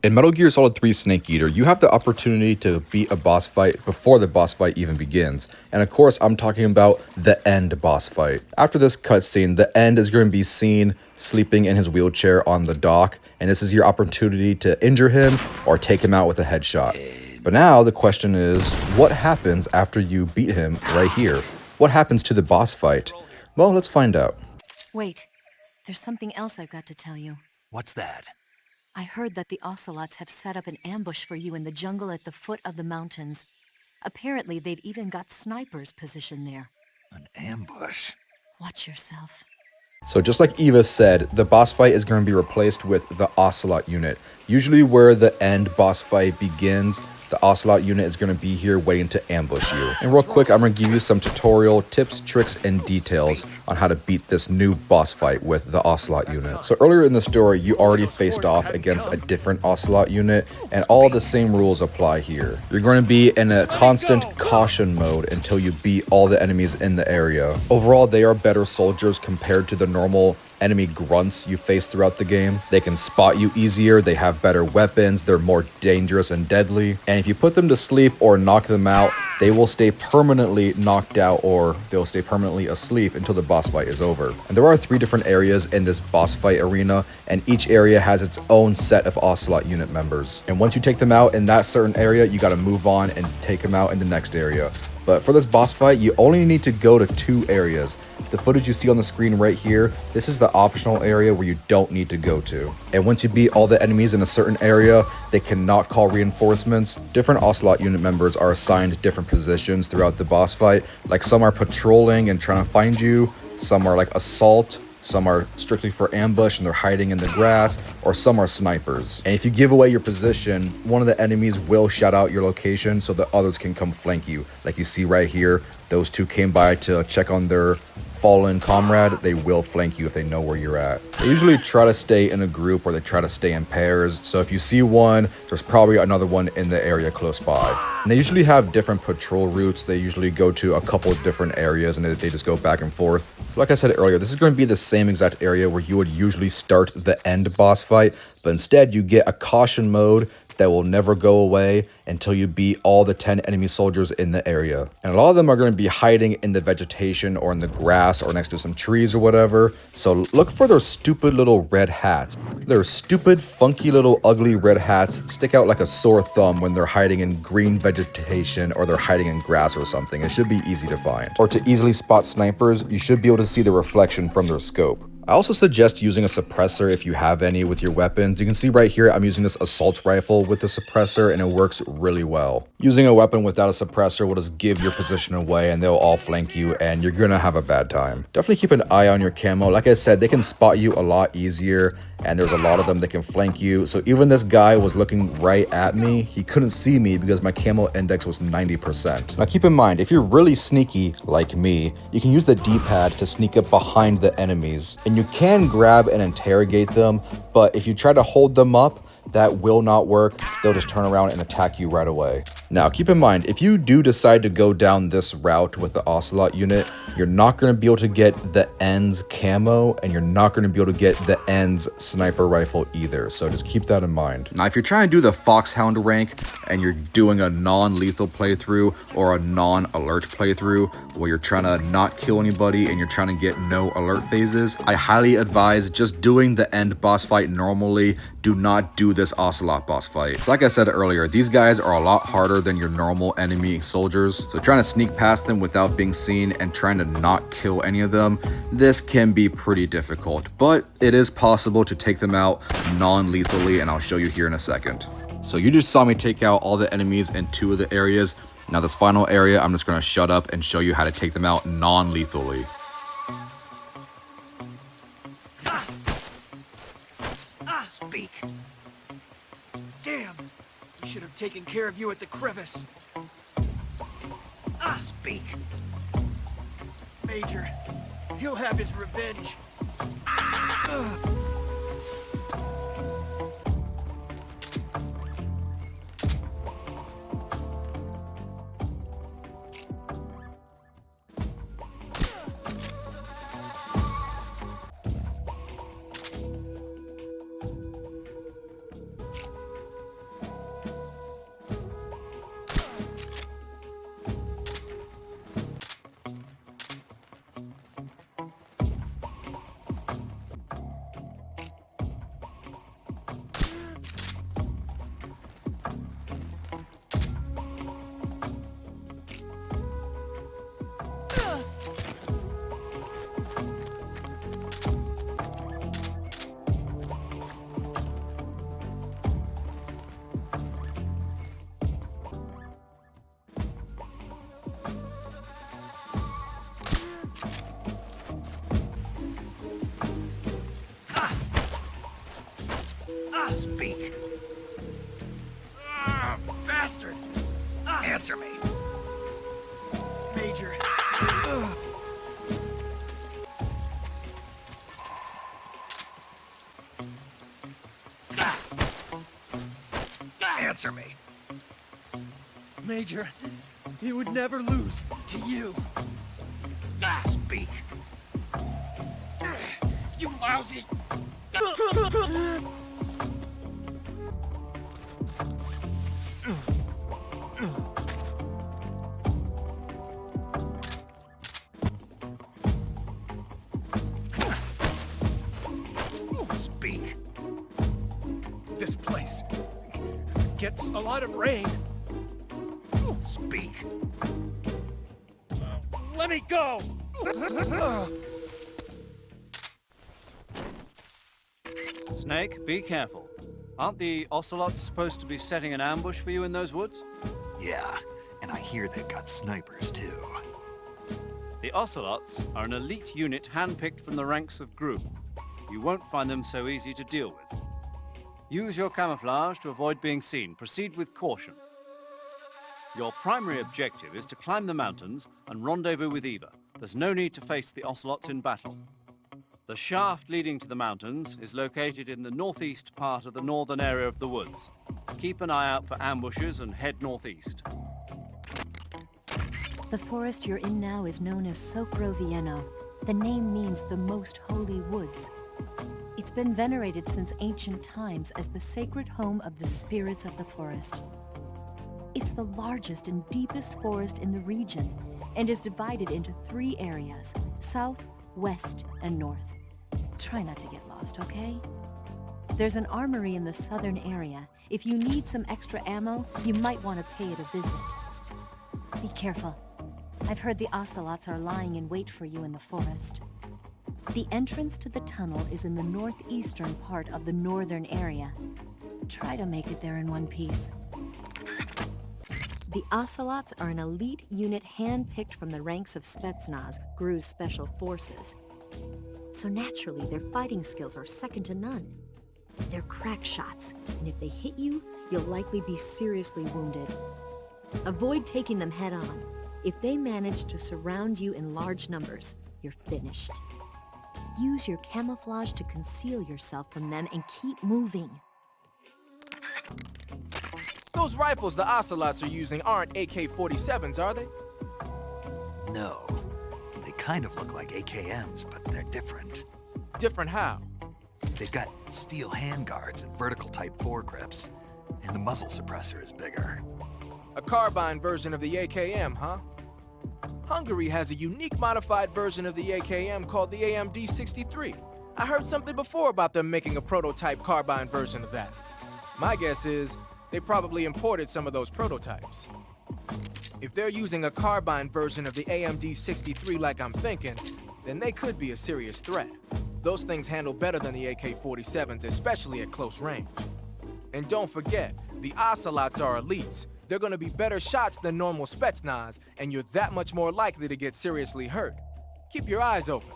In Metal Gear Solid 3 Snake Eater, you have the opportunity to beat a boss fight before the boss fight even begins. And of course, I'm talking about the end boss fight. After this cutscene, the end is going to be seen sleeping in his wheelchair on the dock, and this is your opportunity to injure him or take him out with a headshot. But now the question is, what happens after you beat him right here? What happens to the boss fight? Well, let's find out. Wait, there's something else I've got to tell you. What's that? I heard that the Ocelots have set up an ambush for you in the jungle at the foot of the mountains. Apparently, they've even got snipers positioned there. An ambush? Watch yourself. So just like Eva said, the boss fight is going to be replaced with the Ocelot unit. Usually where the end boss fight begins, the Ocelot unit is going to be here waiting to ambush you. And real quick, I'm going to give you some tutorial tips, tricks, and details on how to beat this new boss fight with the Ocelot unit. So earlier in the story, you already faced off against a different Ocelot unit, and all the same rules apply here. You're going to be in a constant caution mode until you beat all the enemies in the area. Overall, they are better soldiers compared to the normal enemy grunts you face throughout the game. They can spot you easier, they have better weapons, they're more dangerous and deadly, and if you put them to sleep or knock them out, they will stay permanently knocked out or they'll stay permanently asleep until the boss fight is over. And there are 3 different areas in this boss fight arena, and each area has its own set of Ocelot unit members. And once you take them out in that certain area, you gotta move on and take them out in the next area. But for this boss fight, you only need to go to 2 areas. The footage you see on the screen right here, this is the optional area where you don't need to go to. And once you beat all the enemies in a certain area, they cannot call reinforcements. Different Ocelot unit members are assigned different positions throughout the boss fight. Like some are patrolling and trying to find you, some are like assault, some are strictly for ambush and they're hiding in the grass, or some are snipers. And if you give away your position, one of the enemies will shout out your location so the others can come flank you. Like you see right here, those 2 came by to check on their fallen comrade. They will flank you if they know where you're at. They usually try to stay in a group or they try to stay in pairs. So if you see one, there's probably another one in the area close by. And they usually have different patrol routes. They usually go to a couple of different areas and they just go back and forth. So like I said earlier, this is going to be the same exact area where you would usually start the end boss fight, but instead you get a caution mode that will never go away until you beat all the 10 enemy soldiers in the area. And a lot of them are going to be hiding in the vegetation or in the grass or next to some trees or whatever. So look for their stupid little red hats. Their stupid, funky little ugly red hats stick out like a sore thumb when they're hiding in green vegetation or they're hiding in grass or something. It should be easy to find. Or to easily spot snipers, you should be able to see the reflection from their scope. I also suggest using a suppressor if you have any with your weapons. You can see right here, I'm using this assault rifle with the suppressor and it works really well. Using a weapon without a suppressor will just give your position away and they'll all flank you and you're gonna have a bad time. Definitely keep an eye on your camo. Like I said, they can spot you a lot easier and there's a lot of them that can flank you. So even this guy was looking right at me. He couldn't see me because my camo index was 90%. Now keep in mind, if you're really sneaky like me, you can use the D-pad to sneak up behind the enemies. And you can grab and interrogate them, but if you try to hold them up, that will not work. They'll just turn around and attack you right away. Now, keep in mind, if you do decide to go down this route with the Ocelot unit, you're not going to be able to get the Ends camo, and you're not going to be able to get the Ends sniper rifle either. So just keep that in mind. Now, if you're trying to do the Foxhound rank, and you're doing a non-lethal playthrough or a non-alert playthrough, where you're trying to not kill anybody and you're trying to get no alert phases, I highly advise just doing the end boss fight normally. Do not do this Ocelot boss fight. Like I said earlier, these guys are a lot harder than your normal enemy soldiers. So trying to sneak past them without being seen and trying to not kill any of them, this can be pretty difficult, but it is possible to take them out non-lethally, and I'll show you here in a second. So you just saw me take out all the enemies in 2 of the areas. Now this final area, I'm just going to shut up and show you how to take them out non-lethally. Speak. Damn. We should have taken care of you at the crevice. Speak. Major, he'll have his revenge. bastard! Answer me. Major. Answer me. Major, he would never lose to you. Speak. You lousy! Speak. This place gets a lot of rain. Speak. Let me go! Snake, be careful. Aren't the Ocelots supposed to be setting an ambush for you in those woods? Yeah, and I hear they've got snipers too. The Ocelots are an elite unit handpicked from the ranks of Gru. You won't find them so easy to deal with. Use your camouflage to avoid being seen. Proceed with caution. Your primary objective is to climb the mountains and rendezvous with Eva. There's no need to face the Ocelots in battle. The shaft leading to the mountains is located in the northeast part of the northern area of the woods. Keep an eye out for ambushes and head northeast. The forest you're in now is known as Socrovieno. The name means the most holy woods. It's been venerated since ancient times as the sacred home of the spirits of the forest. It's the largest and deepest forest in the region and is divided into 3 areas: south, west, and north. Try not to get lost, okay? There's an armory in the southern area. If you need some extra ammo, you might want to pay it a visit. Be careful. I've heard the Ocelots are lying in wait for you in the forest. The entrance to the tunnel is in the northeastern part of the northern area. Try to make it there in one piece. The Ocelots are an elite unit handpicked from the ranks of Spetsnaz, Gru's special forces. So naturally, their fighting skills are second to none. They're crack shots, and if they hit you, you'll likely be seriously wounded. Avoid taking them head on. If they manage to surround you in large numbers, you're finished. Use your camouflage to conceal yourself from them and keep moving. Those rifles the Ocelots are using aren't AK-47s, are they? No. They kind of look like AKMs, but they're different. Different how? They've got steel handguards and vertical type foregrips, and the muzzle suppressor is bigger. A carbine version of the AKM, huh? Hungary has a unique modified version of the AKM called the AMD-63. I heard something before about them making a prototype carbine version of that. My guess is they probably imported some of those prototypes. If they're using a carbine version of the AMD-63 like I'm thinking, then they could be a serious threat. Those things handle better than the AK-47s, especially at close range. And don't forget, the Ocelots are elites. They're gonna be better shots than normal Spetsnaz, and you're that much more likely to get seriously hurt. Keep your eyes open.